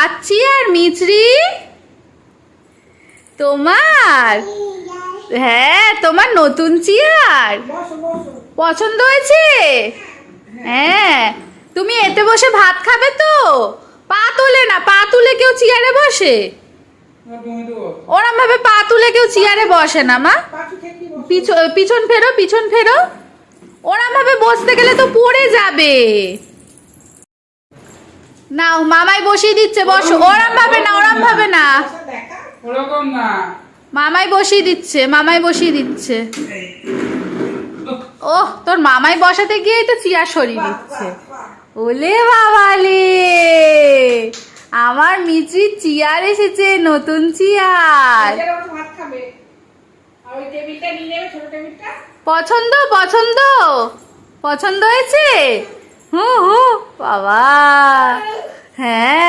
পাচ্ছি আর মিছরি তোমার, হ্যাঁ তোমার নতুন চেয়ার পছন্দ হয়েছে। হ্যাঁ তুমি এতে বসে ভাত খাবে তো? পা তোলে না, পা তুলে কেউ চেয়ারে বসে? ওরম ভাবে পা তুলে কেউ চেয়ারে বসে না মা। পিছন ফেরো, পিছন ফেরো। ওরম ভাবে বসতে গেলে তো পড়ে যাবে। নাও মামাই বসিয়ে দিচ্ছে, বসো। ওরম ভাবে না, ওরম ভাবে না, মামাই বসিয়ে দিচ্ছে, মামাই বসিয়ে দিচ্ছে। ওহ তোর মামাই বসাতে গিয়ে তো চেয়ার সরিয়ে দিচ্ছে। ওলে বাবালে, আমার মিছরির চেয়ার এসেছে, নতুন চেয়ার। পছন্দ পছন্দ পছন্দ হয়েছে? হু হু বাবা, হ্যাঁ